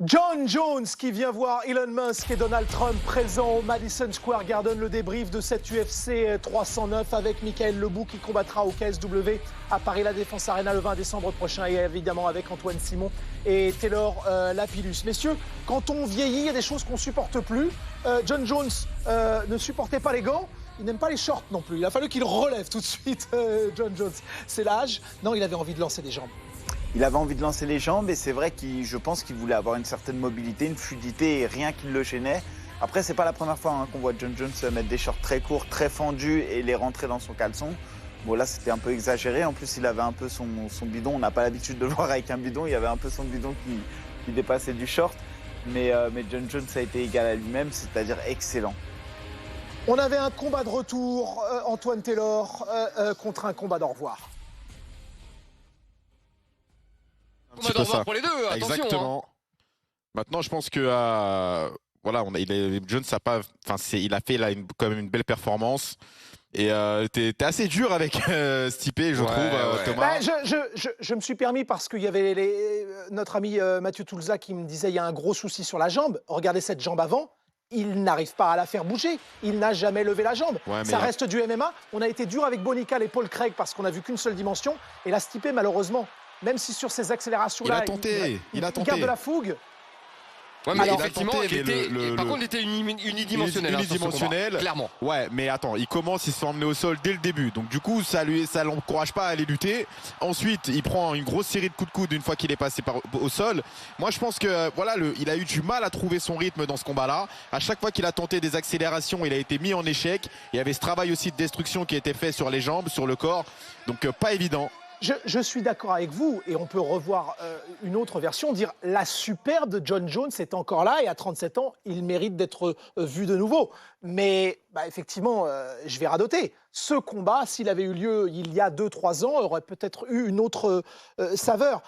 John Jones qui vient voir Elon Musk et Donald Trump présents au Madison Square Garden. Le débrief de cette UFC 309 avec Michael Lebou qui combattra au KSW à Paris La Défense Arena le 20 décembre prochain et évidemment avec Antoine Simon et Taylor Lapillus. Messieurs, quand on vieillit, il y a des choses qu'on ne supporte plus. John Jones ne supportait pas les gants. Il n'aime pas les shorts non plus. Il a fallu qu'il relève tout de suite John Jones. C'est l'âge. Non, il avait envie de lancer des jambes. Il avait envie de lancer les jambes et c'est vrai que je pense qu'il voulait avoir une certaine mobilité, une fluidité et rien qui le gênait. Après, c'est pas la première fois qu'on voit John Jones mettre des shorts très courts, très fendus et les rentrer dans son caleçon. Bon, là, c'était un peu exagéré. En plus, il avait un peu son bidon. On n'a pas l'habitude de le voir avec un bidon. Il y avait un peu son bidon qui dépassait du short. Mais John Jones a été égal à lui-même, c'est-à-dire excellent. On avait un combat de retour, Antoine Taylor, contre un combat d'au revoir. Combat d'au revoir pour les deux, attention. Exactement. Maintenant, je pense que voilà, Jones a pas, il a fait là quand même une belle performance. Et t'es assez dur avec Stipe, je trouve, Thomas. Je me suis permis parce qu'il y avait notre ami Mathieu Toulza qui me disait il y a un gros souci sur la jambe. Regardez cette jambe avant. Il n'arrive pas à la faire bouger. Il n'a jamais levé la jambe. Ouais, ça reste du MMA. On a été dur avec Bonical et Paul Craig parce qu'on a vu qu'une seule dimension. Et là, Stipe, malheureusement, même si sur ces accélérations-là, il garde de la fougue. Ouais, mais alors, effectivement, par contre, il était unidimensionnel. Unidimensionnel, clairement. Ouais, mais attends, il se fait emmener au sol dès le début. Donc du coup, ça l'encourage pas à aller lutter. Ensuite, il prend une grosse série de coups de coude une fois qu'il est passé au sol. Moi, je pense que voilà, il a eu du mal à trouver son rythme dans ce combat-là. À chaque fois qu'il a tenté des accélérations, il a été mis en échec. Il y avait ce travail aussi de destruction qui a été fait sur les jambes, sur le corps. Donc pas évident. Je suis d'accord avec vous et on peut revoir une autre version, dire la superbe de John Jones est encore là et à 37 ans, il mérite d'être vu de nouveau. Mais effectivement, je vais radoter. Ce combat, s'il avait eu lieu il y a 2-3 ans, aurait peut-être eu une autre saveur.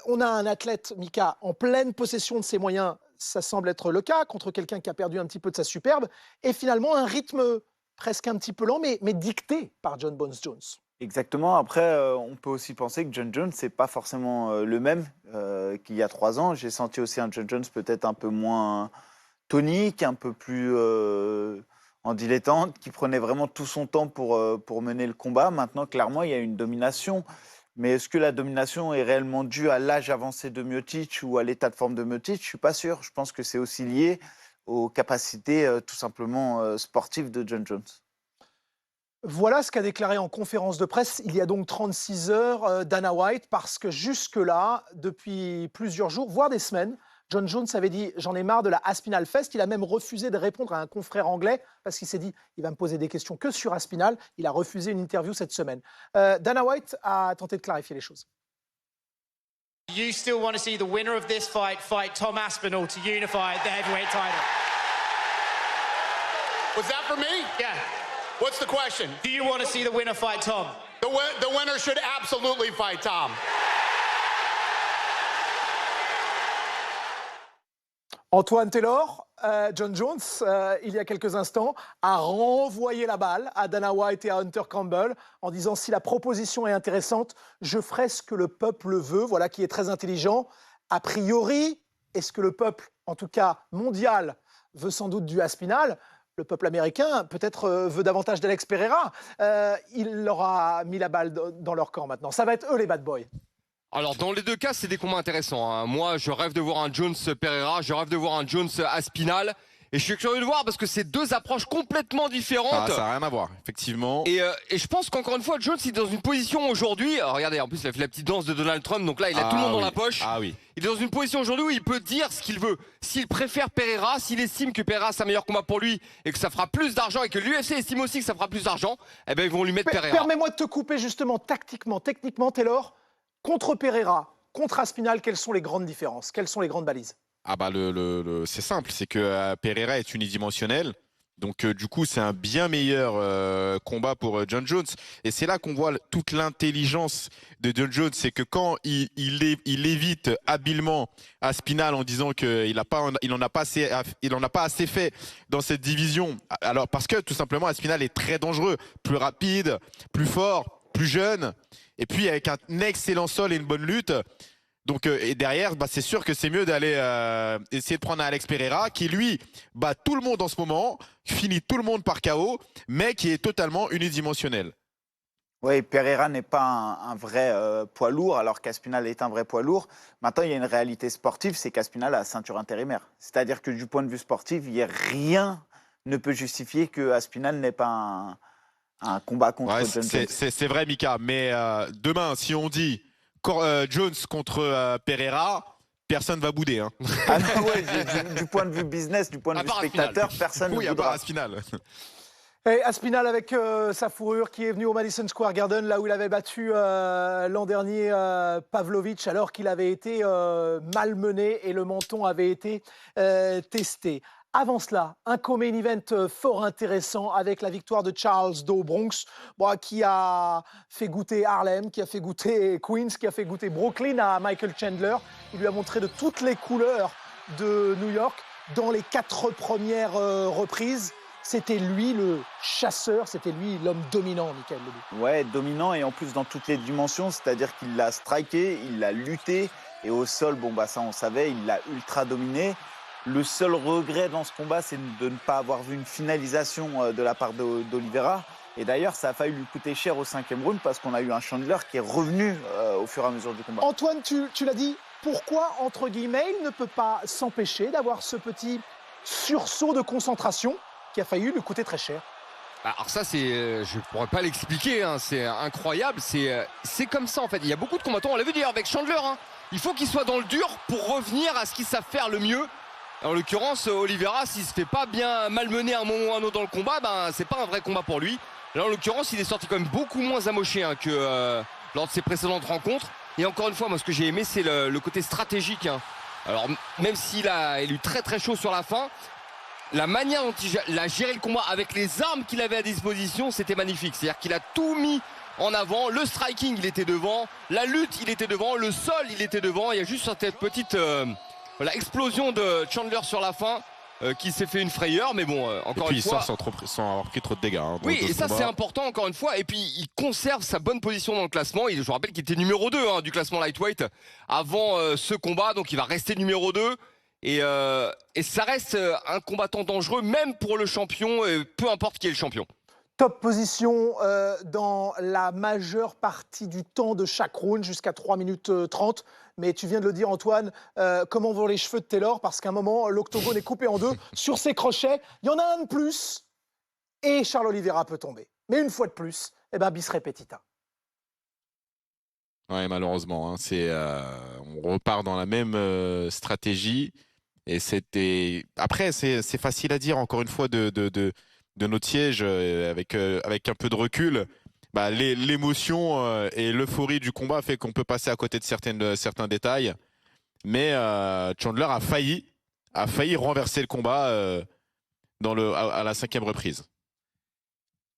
On a un athlète, Mika, en pleine possession de ses moyens, ça semble être le cas, contre quelqu'un qui a perdu un petit peu de sa superbe, et finalement un rythme presque un petit peu lent, mais dicté par John Bones Jones. Exactement. Après, on peut aussi penser que John Jones, c'est pas forcément le même qu'il y a 3 ans. J'ai senti aussi un John Jones peut-être un peu moins tonique, un peu plus en dilettante, qui prenait vraiment tout son temps pour mener le combat. Maintenant, clairement, il y a une domination. Mais est-ce que la domination est réellement due à l'âge avancé de Miocic ou à l'état de forme de Miocic? Je suis pas sûr. Je pense que c'est aussi lié aux capacités tout simplement sportives de John Jones. Voilà ce qu'a déclaré en conférence de presse il y a donc 36 heures Dana White, parce que jusque-là, depuis plusieurs jours, voire des semaines, John Jones avait dit « j'en ai marre de la Aspinall Fest ». Il a même refusé de répondre à un confrère anglais parce qu'il s'est dit « il va me poser des questions que sur Aspinall ». Il a refusé une interview cette semaine. Dana White a tenté de clarifier les choses. You still want to see the winner of this fight Tom Aspinall to unify the heavyweight title? Was that for me? Yeah. What's the question? Do you want to see the winner fight Tom? The winner should absolutely fight Tom. Antoine Taylor, John Jones, il y a quelques instants, a renvoyé la balle à Dana White et à Hunter Campbell en disant « si la proposition est intéressante, je ferai ce que le peuple veut », voilà qui est très intelligent. A priori, est-ce que le peuple, en tout cas mondial, veut sans doute du Aspinall? Le peuple américain, peut-être, veut davantage d'Alex Pereira. Il leur a mis la balle dans leur camp maintenant. Ça va être eux les bad boys. Alors, dans les deux cas, c'est des combats intéressants, hein. Moi, je rêve de voir un Jones Pereira, je rêve de voir un Jones Aspinall. Et je suis curieux de voir parce que c'est deux approches complètement différentes. Ça n'a rien à voir, effectivement. Et je pense qu'encore une fois, Jones il est dans une position aujourd'hui. Regardez, en plus, il a fait la petite danse de Donald Trump, donc là, il a tout le monde dans la poche. Ah oui. Il est dans une position aujourd'hui où il peut dire ce qu'il veut. S'il préfère Pereira, s'il estime que Pereira c'est un meilleur combat pour lui et que ça fera plus d'argent et que l'UFC estime aussi que ça fera plus d'argent, eh ben ils vont lui mettre Pereira. Permets-moi de te couper justement tactiquement, techniquement, Taylor. Contre Pereira, contre Aspinall, quelles sont les grandes différences? Quelles sont les grandes balises? Ah bah c'est simple, c'est que Pereira est unidimensionnel. Donc du coup, c'est un bien meilleur combat pour John Jones. Et c'est là qu'on voit toute l'intelligence de John Jones. C'est que quand il évite habilement Aspinall en disant qu'il en a pas assez fait dans cette division. Alors parce que tout simplement, Aspinall est très dangereux, plus rapide, plus fort, plus jeune. Et puis avec un excellent sol et une bonne lutte. Donc, et derrière, bah, c'est sûr que c'est mieux d'aller essayer de prendre un Alex Pereira qui, lui, bat tout le monde en ce moment, finit tout le monde par KO, mais qui est totalement unidimensionnel. Oui, Pereira n'est pas un vrai poids lourd, alors qu'Aspinal est un vrai poids lourd. Maintenant, il y a une réalité sportive, c'est qu'Aspinal a la ceinture intérimaire. C'est-à-dire que du point de vue sportif, rien ne peut justifier que Aspinal n'ait pas un combat contre John Jones. C'est vrai, Mika, mais demain, si on dit Jones contre Pereira, personne va bouder. Hein. Ah non, ouais, du point de vue business, du point de vue spectateur, personne ne oui, boudera. à part Aspinal. Et Aspinal avec sa fourrure qui est venu au Madison Square Garden, là où il avait battu l'an dernier Pavlovich, alors qu'il avait été malmené et le menton avait été testé. Avant cela, un co-main event fort intéressant avec la victoire de Charles Do Bronx, qui a fait goûter Harlem, qui a fait goûter Queens, qui a fait goûter Brooklyn à Michael Chandler. Il lui a montré de toutes les couleurs de New York dans les 4 premières reprises. C'était lui le chasseur, c'était lui l'homme dominant, Michael Lebou. Ouais, dominant et en plus dans toutes les dimensions, c'est-à-dire qu'il l'a striké, il l'a lutté et au sol, ça on savait, il l'a ultra dominé. Le seul regret dans ce combat, c'est de ne pas avoir vu une finalisation de la part d'Oliveira. Et d'ailleurs, ça a failli lui coûter cher au 5e round parce qu'on a eu un Chandler qui est revenu au fur et à mesure du combat. Antoine, tu l'as dit, pourquoi, entre guillemets, il ne peut pas s'empêcher d'avoir ce sursaut de concentration qui a failli lui coûter très cher? Alors ça, je pourrais pas l'expliquer, hein, c'est incroyable, c'est comme ça en fait. Il y a beaucoup de combattants, on l'a vu d'ailleurs avec Chandler, hein. Il faut qu'il soit dans le dur pour revenir à ce qu'ils savent faire le mieux. En l'occurrence, Oliveira, s'il se fait pas bien malmener à un moment ou à un autre dans le combat, c'est pas un vrai combat pour lui. Là, en l'occurrence, il est sorti quand même beaucoup moins amoché que lors de ses précédentes rencontres. Et encore une fois, moi, ce que j'ai aimé, c'est le côté stratégique. Hein. Alors, même s'il a eu très très chaud sur la fin, la manière dont il a géré le combat avec les armes qu'il avait à disposition, c'était magnifique. C'est-à-dire qu'il a tout mis en avant. Le striking, il était devant. La lutte, il était devant. Le sol, il était devant. Il y a juste cette petite explosion de Chandler sur la fin qui s'est fait une frayeur. Mais bon, encore une fois... Et puis il sort sans avoir pris trop de dégâts. Hein, oui, et ça c'est important encore une fois. Et puis il conserve sa bonne position dans le classement. Je vous rappelle qu'il était numéro 2 du classement lightweight avant ce combat. Donc il va rester numéro 2. Et ça reste un combattant dangereux, même pour le champion, peu importe qui est le champion. Top position dans la majeure partie du temps de chaque round, jusqu'à 3 minutes 30. Mais tu viens de le dire, Antoine, comment vont les cheveux de Taylor? Parce qu'à un moment, l'octogone est coupé en 2. Sur ses crochets, il y en a un de plus. Et Charles Oliveira peut tomber. Mais une fois de plus, bis repetita. Ouais, malheureusement. Hein, on repart dans la même stratégie. Et après, c'est facile à dire, encore une fois, de notre siège, avec un peu de recul. L'émotion et l'euphorie du combat fait qu'on peut passer à côté de certains détails. Mais Chandler a failli renverser le combat à la 5e reprise.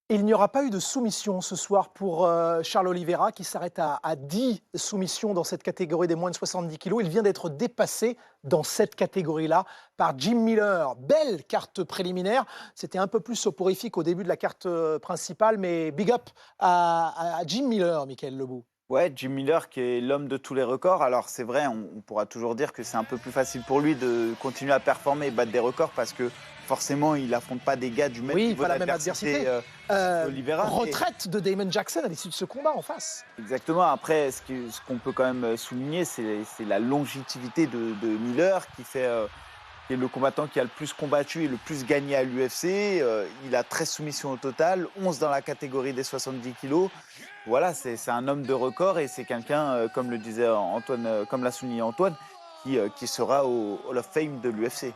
Il n'y aura pas eu de soumission ce soir pour Charles Oliveira qui s'arrête à 10 soumissions dans cette catégorie des moins de 70 kilos. Il vient d'être dépassé dans cette catégorie-là par Jim Miller. Belle carte préliminaire. C'était un peu plus soporifique au début de la carte principale, mais big up à Jim Miller, Michael Lebou. Ouais, Jim Miller qui est l'homme de tous les records. Alors c'est vrai, on pourra toujours dire que c'est un peu plus facile pour lui de continuer à performer et battre des records parce que forcément, il n'affronte pas des gars du même niveau pas la même adversité. Oliveira. Retraite de Damon Jackson à l'issue de ce combat en face. Exactement. Après, ce qu'on peut quand même souligner, c'est la longévité de Miller qui est le combattant qui a le plus combattu et le plus gagné à l'UFC. Il a 13 soumissions au total, 11 dans la catégorie des 70 kilos. Voilà, c'est un homme de record et c'est quelqu'un, comme le disait Antoine, comme l'a souligné Antoine, qui sera au Hall of Fame de l'UFC.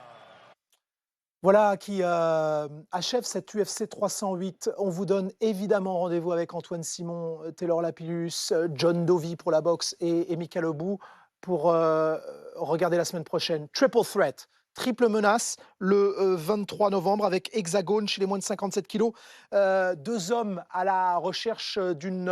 Voilà qui achève cette UFC 308. On vous donne évidemment rendez-vous avec Antoine Simon, Taylor Lapillus, John Dovey pour la boxe et Michael Lebou pour regarder la semaine prochaine. Triple Threat, triple menace, le 23 novembre avec Hexagone chez les moins de 57 kilos. 2 hommes à la recherche d'une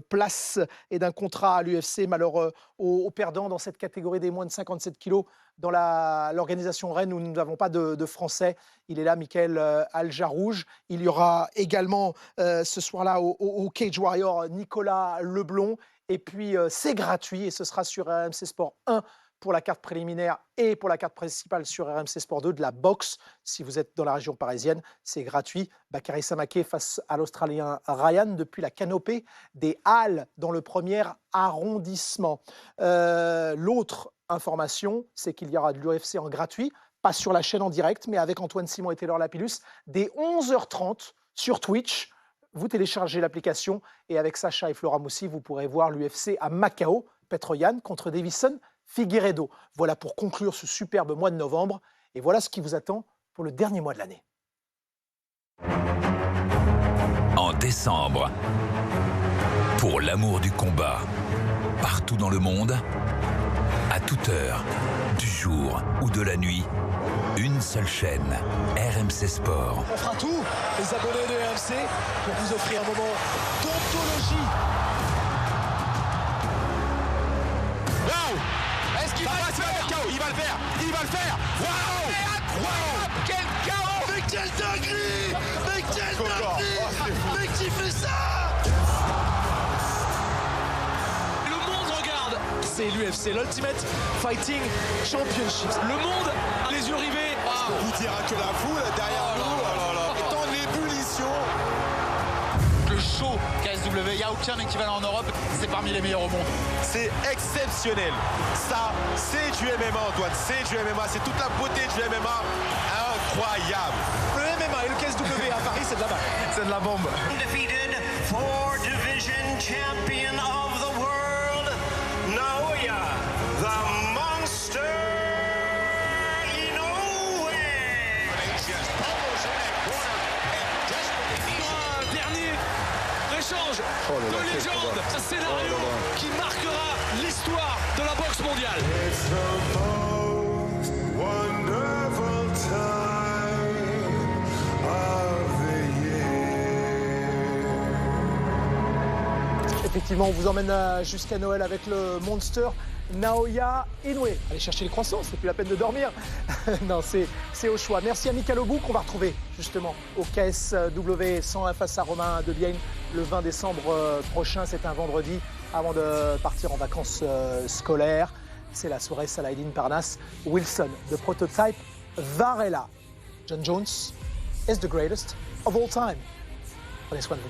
place et d'un contrat à l'UFC, malheur aux perdants dans cette catégorie des moins de 57 kilos. Dans l'organisation Rennes où nous n'avons pas de Français. Il est là, Michael Aljarouge. Il y aura également ce soir-là au Cage Warrior Nicolas Leblond Et puis, c'est gratuit et ce sera sur RMC Sport 1 pour la carte préliminaire et pour la carte principale sur RMC Sport 2 de la boxe. Si vous êtes dans la région parisienne, c'est gratuit. Bakary Samaké face à l'Australien Ryan depuis la canopée des Halles dans le premier arrondissement. L'autre information, c'est qu'il y aura de l'UFC en gratuit, pas sur la chaîne en direct, mais avec Antoine Simon et Taylor Lapillus, dès 11h30 sur Twitch. Vous téléchargez l'application et avec Sacha et Flora Moussi, vous pourrez voir l'UFC à Macao, Petr Yan contre Davison Figueiredo. Voilà pour conclure ce superbe mois de novembre. Et voilà ce qui vous attend pour le dernier mois de l'année. En décembre, pour l'amour du combat, partout dans le monde, à toute heure, du jour ou de la nuit, une seule chaîne, RMC Sport. On fera tout, les abonnés de RMC, pour vous offrir un moment d'anthologie. Wow! Est-ce qu'il va le faire? Il va le faire! Il va le faire! Waouh! Incroyable! Quel chaos! Mais quelle dinguerie! Mais quelle dinguerie! Mais qui fait ça? Le monde regarde! C'est l'UFC, l'Ultimate Fighting Championship. Le monde a les yeux rivés. Je peux vous dire que la foule derrière nous est en ébullition. Le show KSW, il n'y a aucun équivalent en Europe, c'est parmi les meilleurs au monde. C'est exceptionnel. Ça, c'est du MMA, Antoine. C'est du MMA. C'est toute la beauté du MMA. Incroyable. Le MMA et le KSW à Paris, c'est de la balle. C'est de la bombe. Undefeated 4-division champion of the world, Naoya, the monster Inoue. Un dernier échange de légende, un scénario qui marquera l'histoire de la boxe mondiale. Effectivement, on vous emmène jusqu'à Noël avec le Monster Naoya Inoue. Allez chercher les croissants, c'est plus la peine de dormir. Non, c'est au choix. Merci à Mika Lebou qu'on va retrouver justement au KSW 101 face à Romain de Bienne le 20 décembre prochain. C'est un vendredi avant de partir en vacances scolaires. C'est la soirée Saladin Parnasse. Wilson, the prototype Varela. John Jones is the greatest of all time. Prenez soin de vous.